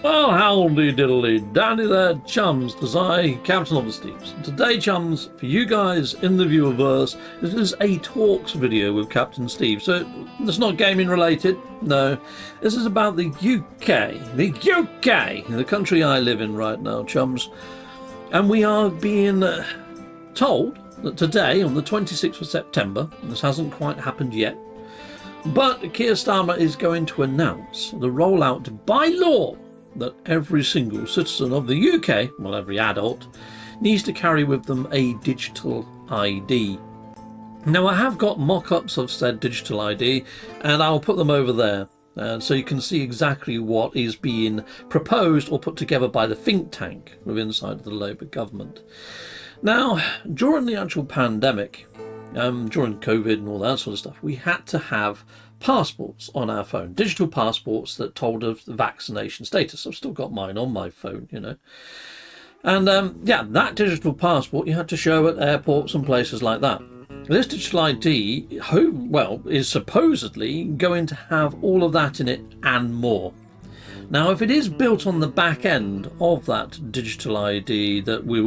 Well, howdy diddly, dandy there, chums, 'tis I, Captain of the Steeps. Today, chums, for you guys in the viewerverse, this is a talks video with Captain Steve. So, it's not gaming related, no. This is about the UK, the country I live in right now, chums. And we are being told that today, on the 26th of September, this hasn't quite happened yet, but Keir Starmer is going to announce the rollout by law that every single citizen of the UK, well, every adult, needs to carry with them a digital ID. Now, I have got mock-ups of said digital ID, and I'll put them over there, so you can see exactly what is being proposed or put together by the think tank within inside the Labour government. Now, during the actual pandemic, during COVID and all that sort of stuff, we had to have passports on our phone, digital passports that told of the vaccination status. I've still got mine on my phone, you know. And yeah, that digital passport you had to show at airports and places like that. This digital ID, is supposedly going to have all of that in it and more. Now, if it is built on the back end of that digital ID that we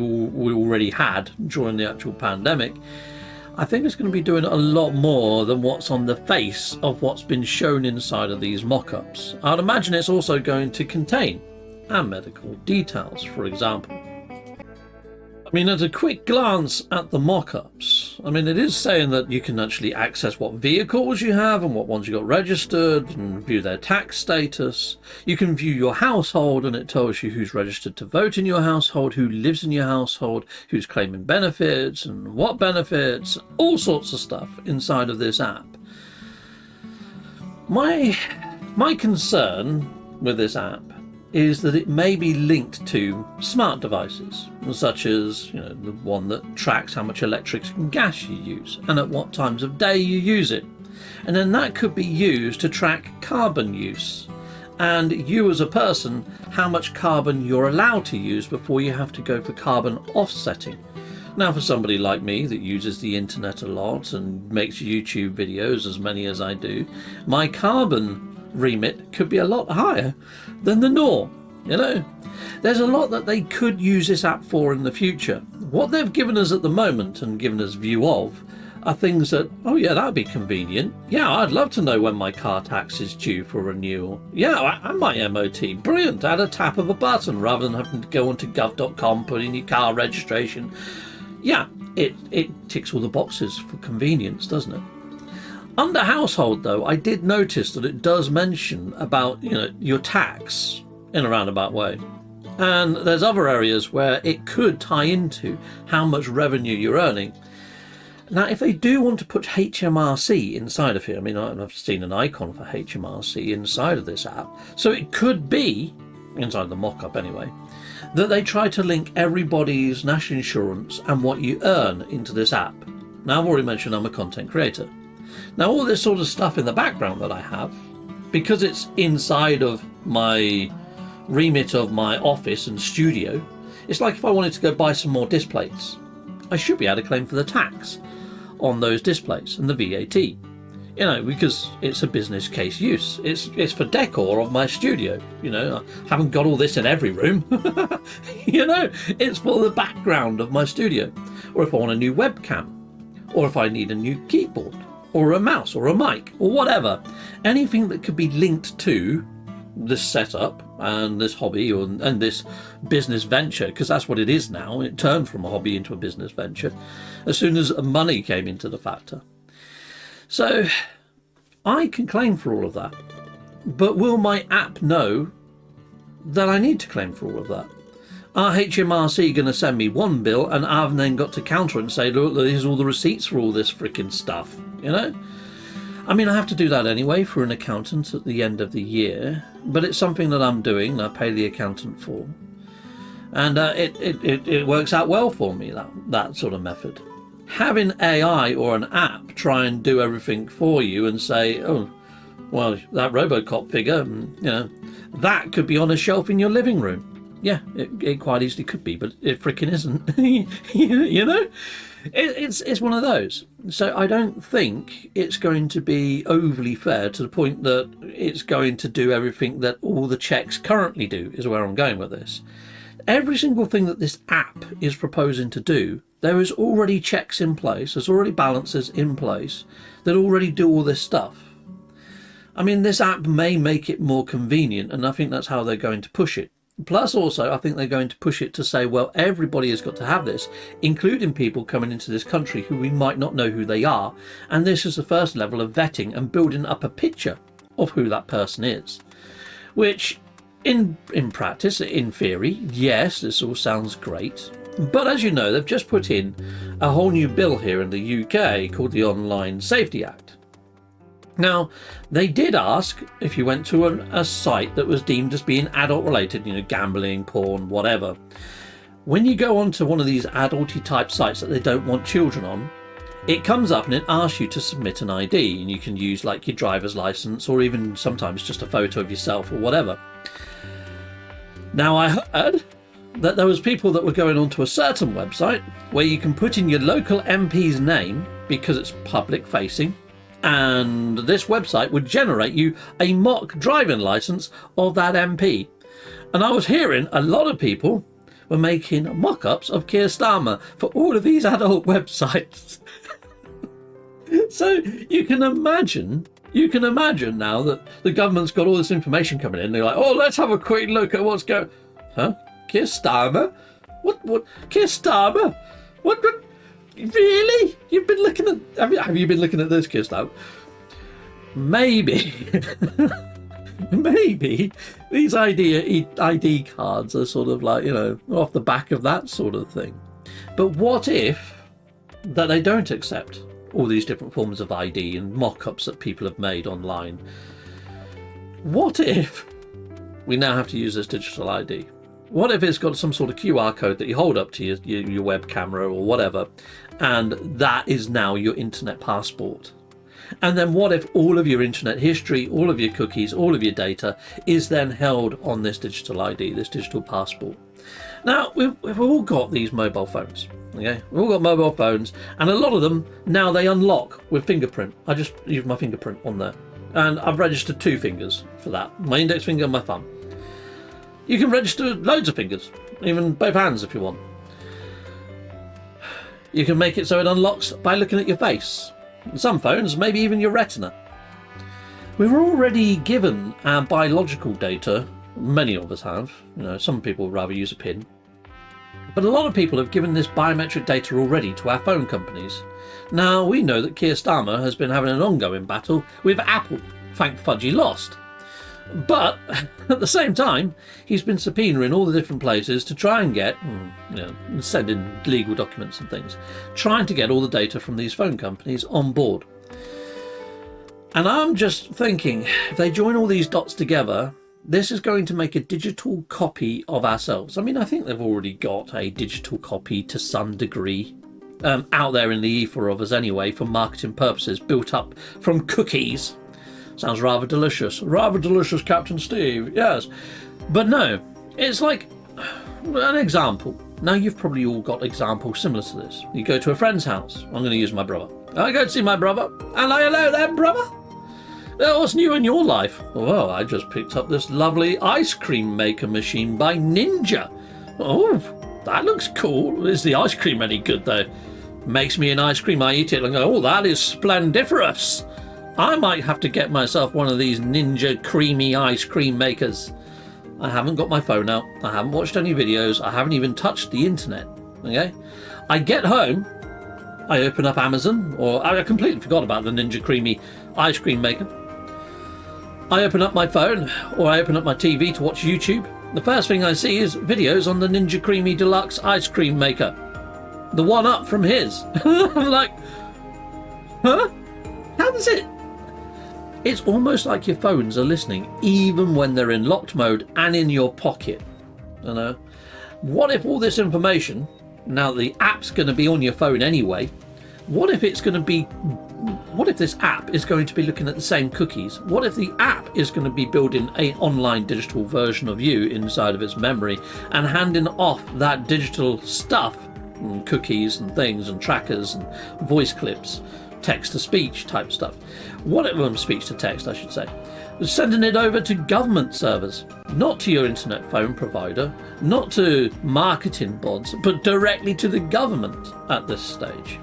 already had during the actual pandemic, I think it's going to be doing a lot more than what's on the face of what's been shown inside of these mock-ups. I'd imagine it's also going to contain our medical details, for example. I mean, at a quick glance at the mock-ups, I mean, it is saying that you can actually access what vehicles you have and what ones you got registered and view their tax status. You can view your household and it tells you who's registered to vote in your household, who lives in your household, who's claiming benefits and what benefits, all sorts of stuff inside of this app. My concern with this app is that it may be linked to smart devices, such as, you know, the one that tracks how much electric and gas you use and at what times of day you use it. And then that could be used to track carbon use and you as a person, how much carbon you're allowed to use before you have to go for carbon offsetting. Now, for somebody like me that uses the internet a lot and makes YouTube videos, as many as I do, my carbon remit could be a lot higher than the norm. You know, there's a lot that they could use this app for in the future. What they've given us at the moment and given us view of are things that, oh yeah, that'd be convenient. Yeah, I'd love to know when my car tax is due for renewal. Yeah, and my MOT. Brilliant, at a tap of a button rather than having to go onto gov.com, put in your car registration. Yeah, it ticks all the boxes for convenience, doesn't it? Under household, though, I did notice that it does mention about, you know, your tax in a roundabout way. And there's other areas where it could tie into how much revenue you're earning. Now, if they do want to put HMRC inside of here, I mean, I've seen an icon for HMRC inside of this app. So it could be, inside the mock-up anyway, that they try to link everybody's national insurance and what you earn into this app. Now, I've already mentioned I'm a content creator. Now, all this sort of stuff in the background that I have, because it's inside of my remit of my office and studio, it's like if I wanted to go buy some more displays, I should be able to claim for the tax on those displays and the VAT. You know, because it's a business case use. It's for decor of my studio. You know, I haven't got all this in every room. You know, it's for the background of my studio. Or if I want a new webcam, or if I need a new keyboard, or a mouse, or a mic, or whatever. Anything that could be linked to this setup and this hobby and this business venture, because that's what it is now. It turned from a hobby into a business venture as soon as money came into the factor. So I can claim for all of that. But will my app know that I need to claim for all of that? Are HMRC going to send me one bill and I've then got to counter it and say, look, here's all the receipts for all this freaking stuff, you know? I mean, I have to do that anyway for an accountant at the end of the year, but it's something that I'm doing and I pay the accountant for. And it works out well for me, that sort of method. Having AI or an app try and do everything for you and say, oh, well, that Robocop figure, you know, that could be on a shelf in your living room. Yeah, it quite easily could be, but it freaking isn't. You know? It's one of those. So I don't think it's going to be overly fair to the point that it's going to do everything that all the checks currently do, is where I'm going with this. Every single thing that this app is proposing to do, there is already checks in place, there's already balances in place that already do all this stuff. I mean, this app may make it more convenient, and I think that's how they're going to push it. Plus, also, I think they're going to push it to say, well, everybody has got to have this, including people coming into this country who we might not know who they are. And this is the first level of vetting and building up a picture of who that person is. Which, in practice, in theory, yes, this all sounds great. But as you know, they've just put in a whole new bill here in the UK called the Online Safety Act. Now, they did ask if you went to a site that was deemed as being adult related, you know, gambling, porn, whatever. When you go onto one of these adulty type sites that they don't want children on, it comes up and it asks you to submit an ID, and you can use like your driver's license or even sometimes just a photo of yourself or whatever. Now, I heard that there was people that were going onto a certain website where you can put in your local MP's name because it's public facing, and this website would generate you a mock driving license of that MP. And I was hearing a lot of people were making mock-ups of Keir Starmer for all of these adult websites. So you can imagine now that the government's got all this information coming in. They're like, oh, let's have a quick look at what's going. Huh? Keir Starmer? What? Keir Starmer? What? Really? You've been looking at... Have you been looking at this, Keir Starmer? Maybe. Maybe these ID cards are sort of like, you know, off the back of that sort of thing. But what if that they don't accept all these different forms of ID and mock-ups that people have made online? What if we now have to use this digital ID? What if it's got some sort of QR code that you hold up to your web camera or whatever, and that is now your internet passport? And then what if all of your internet history, all of your cookies, all of your data is then held on this digital ID, this digital passport? Now, we've all got these mobile phones, okay? We've all got mobile phones, and a lot of them, now they unlock with fingerprint. I just use my fingerprint on there. And I've registered 2 fingers for that, my index finger and my thumb. You can register loads of fingers, even both hands if you want. You can make it so it unlocks by looking at your face. Some phones, maybe even your retina. We're already given our biological data, many of us have. You know, some people would rather use a pin. But a lot of people have given this biometric data already to our phone companies. Now, we know that Keir Starmer has been having an ongoing battle with Apple. Thank fudge he lost. But at the same time, he's been subpoenaing all the different places to try and get, you know, send in legal documents and things, trying to get all the data from these phone companies on board. And I'm just thinking, if they join all these dots together, this is going to make a digital copy of ourselves. I mean, I think they've already got a digital copy to some degree out there in the ether of us anyway, for marketing purposes, built up from cookies. Sounds rather delicious. Rather delicious, Captain Steve. Yes. But no, it's like an example. Now, you've probably all got examples similar to this. You go to a friend's house. I'm going to use my brother. I go to see my brother. Hello there, brother. What's new in your life? Well, I just picked up this lovely ice cream maker machine by Ninja. Oh, that looks cool. Is the ice cream any good, though? Makes me an ice cream. I eat it and go, oh, that is splendiferous. I might have to get myself one of these Ninja creamy ice cream makers. I haven't got my phone out. I haven't watched any videos. I haven't even touched the internet. Okay? I get home. I open up Amazon, or I completely forgot about the Ninja creamy ice cream maker. I open up my phone, or I open up my TV to watch YouTube. The first thing I see is videos on the Ninja Creamy Deluxe ice cream maker. The one up from his. I'm like, huh? How does it? It's almost like your phones are listening, even when they're in locked mode and in your pocket. You know, what if all this information, now the app's going to be on your phone anyway, what if it's going to be, what if this app is going to be looking at the same cookies? What if the app is going to be building an online digital version of you inside of its memory and handing off that digital stuff and cookies and things and trackers and voice clips, text-to-speech type stuff. Speech-to-text, I should say. Sending it over to government servers, not to your internet phone provider, not to marketing bots, but directly to the government at this stage.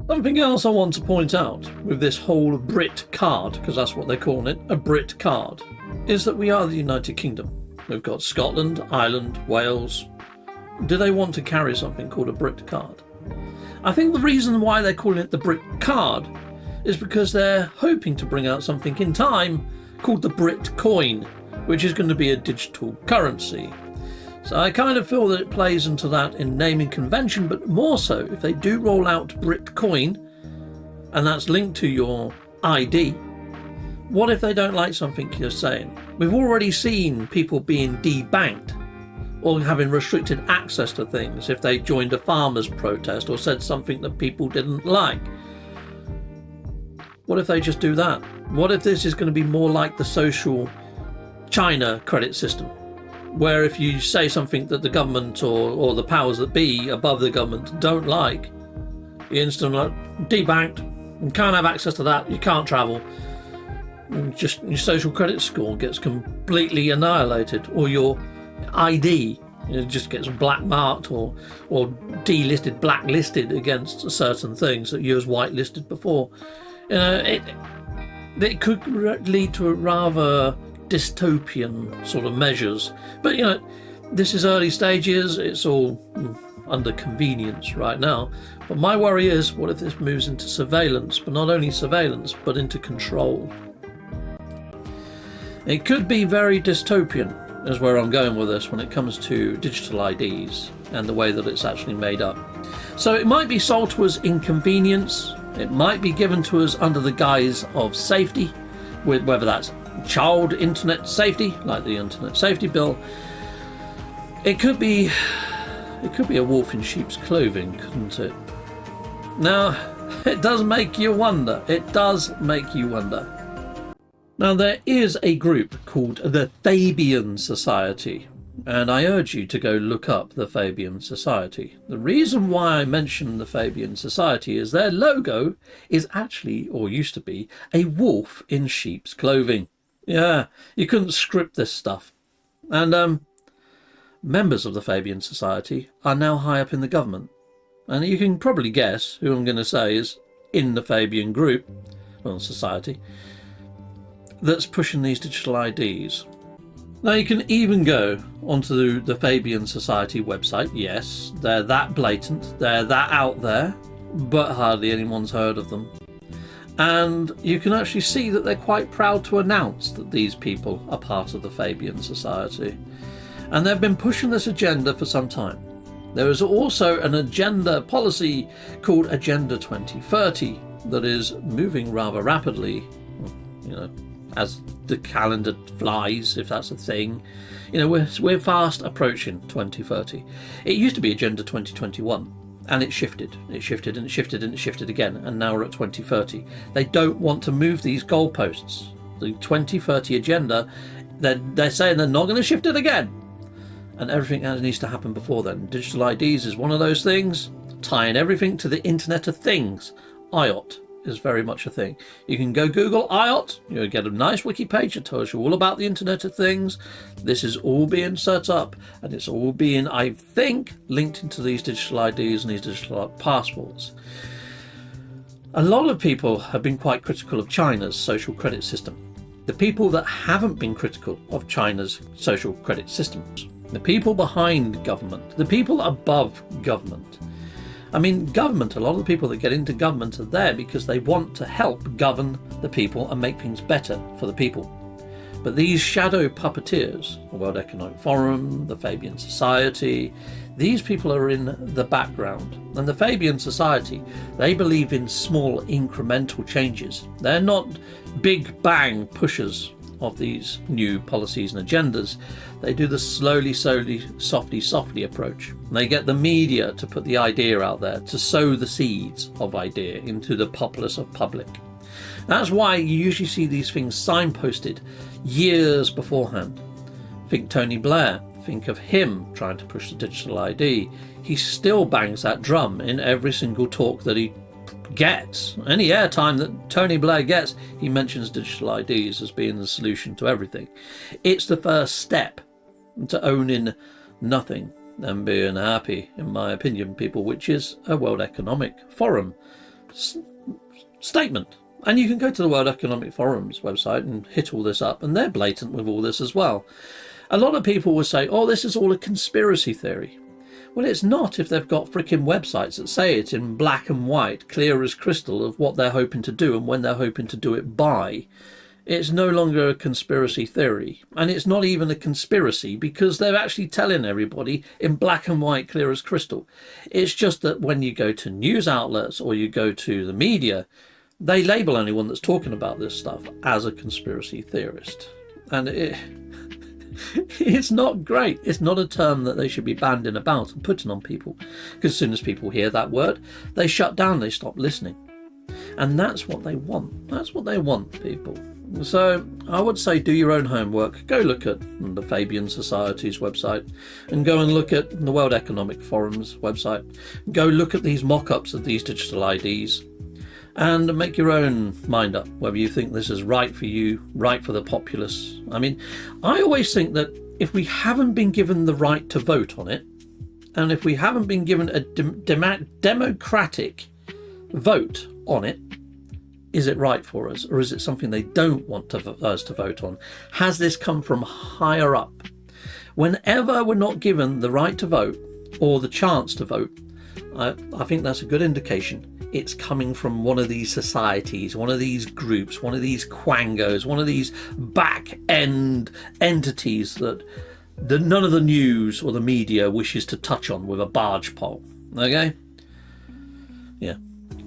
Something else I want to point out with this whole Brit card, because that's what they're calling it, a Brit card, is that we are the United Kingdom. We've got Scotland, Ireland, Wales. Do they want to carry something called a Brit card? I think the reason why they're calling it the Brit card is because they're hoping to bring out something in time called the Brit coin, which is going to be a digital currency. So I kind of feel that it plays into that in naming convention, but more so if they do roll out Brit coin and that's linked to your ID, what if they don't like something you're saying? We've already seen people being debanked or having restricted access to things if they joined a farmers' protest or said something that people didn't like. What if they just do that? What if this is going to be more like the social China credit system, where if you say something that the government or the powers that be above the government don't like, you're instantly debanked, you can't have access to that, you can't travel, just your social credit score gets completely annihilated, or your ID just gets black marked or delisted, blacklisted against certain things that you was whitelisted before. It could lead to a rather dystopian sort of measures. But this is early stages, it's all under convenience right now. But my worry is, what if this moves into surveillance, but not only surveillance, but into control? It could be very dystopian, is where I'm going with this when it comes to digital IDs and the way that it's actually made up. So it might be sold to us in convenience, it might be given to us under the guise of safety, whether that's child internet safety, like the Internet Safety Bill. It could be a wolf in sheep's clothing, couldn't it? Now, it does make you wonder. It does make you wonder. Now, there is a group called the Fabian Society, and I urge you to go look up the Fabian Society. The reason why I mention the Fabian Society is their logo is actually, or used to be, a wolf in sheep's clothing. Yeah, you couldn't script this stuff. And members of the Fabian Society are now high up in the government. And you can probably guess who I'm going to say is in the Fabian group, well, society, that's pushing these digital IDs. Now you can even go onto the Fabian Society website. Yes, they're that blatant, they're that out there, but hardly anyone's heard of them. And you can actually see that they're quite proud to announce that these people are part of the Fabian Society. And they've been pushing this agenda for some time. There is also an agenda policy called Agenda 2030 that is moving rather rapidly, as the calendar flies, if that's a thing. We're fast approaching 2030. It used to be Agenda 2021, and it shifted and it shifted again, and now we're at 2030. They don't want to move these goalposts. The 2030 agenda, they're saying they're not going to shift it again, and everything else needs to happen before then. Digital IDs is one of those things, tying everything to the Internet of Things. IoT is very much a thing. You can go Google IoT, you'll get a nice wiki page that tells you all about the Internet of Things. This is all being set up, and it's all being, I think, linked into these digital IDs and these digital passports. A lot of people have been quite critical of China's social credit system. The people that haven't been critical of China's social credit systems, the people behind government, the people above government. I mean, government, a lot of the people that get into government are there because they want to help govern the people and make things better for the people. But these shadow puppeteers, the World Economic Forum, the Fabian Society, these people are in the background. And the Fabian Society, they believe in small incremental changes. They're not big bang pushers of these new policies and agendas. They do the slowly, softly approach. They get the media to put the idea out there, to sow the seeds of idea into the populace of public. That's why you usually see these things signposted years beforehand. Think Tony Blair, think of him trying to push the digital ID. He still bangs that drum in every single talk that he gets. Any airtime that Tony Blair gets, he mentions digital IDs as being the solution to everything. It's the first step to owning nothing and being happy, in my opinion, people, which is a World Economic Forum statement. And you can go to the World Economic Forum's website and hit all this up, and they're blatant with all this as well. A lot of people will say, oh, this is all a conspiracy theory. Well, it's not if they've got freaking websites that say it in black and white, clear as crystal, of what they're hoping to do and when they're hoping to do it by. It's no longer a conspiracy theory. And it's not even a conspiracy because they're actually telling everybody in black and white, clear as crystal. It's just that when you go to news outlets or you go to the media, they label anyone that's talking about this stuff as a conspiracy theorist. And it's not great. It's not a term that they should be banding about and putting on people. Because as soon as people hear that word, they shut down, they stop listening. And that's what they want. That's what they want, people. So I would say do your own homework. Go look at the Fabian Society's website and go and look at the World Economic Forum's website. Go look at these mock-ups of these digital IDs and make your own mind up whether you think this is right for you, right for the populace. I mean, I always think that if we haven't been given the right to vote on it, and if we haven't been given a democratic vote on it, is it right for us, or is it something they don't want us to vote on? Has this come from higher up? Whenever we're not given the right to vote or the chance to vote, I think that's a good indication it's coming from one of these societies, one of these groups, one of these quangos, one of these back-end entities that none of the news or the media wishes to touch on with a barge pole. Okay? Yeah.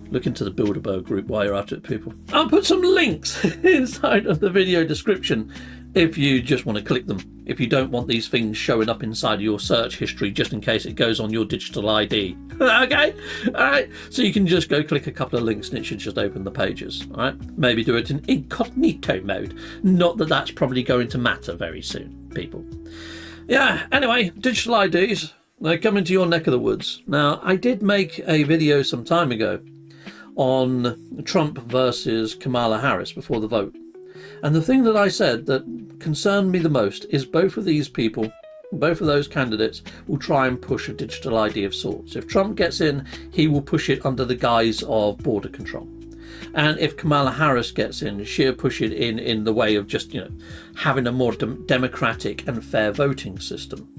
Look into the Bilderberg group while you're at it, people. I'll put some links inside of the video description if you just want to click them. If you don't want these things showing up inside of your search history just in case it goes on your digital ID. Okay? Alright. So you can just go click a couple of links and it should just open the pages. Alright? Maybe do it in incognito mode. Not that that's probably going to matter very soon, people. Yeah, anyway, digital IDs, they're coming to your neck of the woods. Now, I did make a video some time ago on Trump versus Kamala Harris before the vote. And the thing that I said that concerned me the most is both of these people, both of those candidates, will try and push a digital ID of sorts. If Trump gets in, he will push it under the guise of border control. And if Kamala Harris gets in, she'll push it in the way of just, having a more democratic and fair voting system.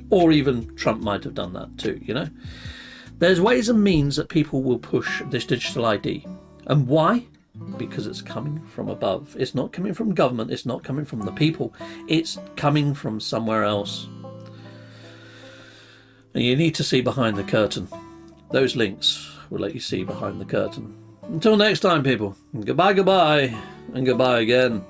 Or even Trump might have done that too, There's ways and means that people will push this digital ID. And why? Because it's coming from above. It's not coming from government. It's not coming from the people. It's coming from somewhere else. And you need to see behind the curtain. Those links will let you see behind the curtain. Until next time, people. Goodbye, goodbye, and goodbye again.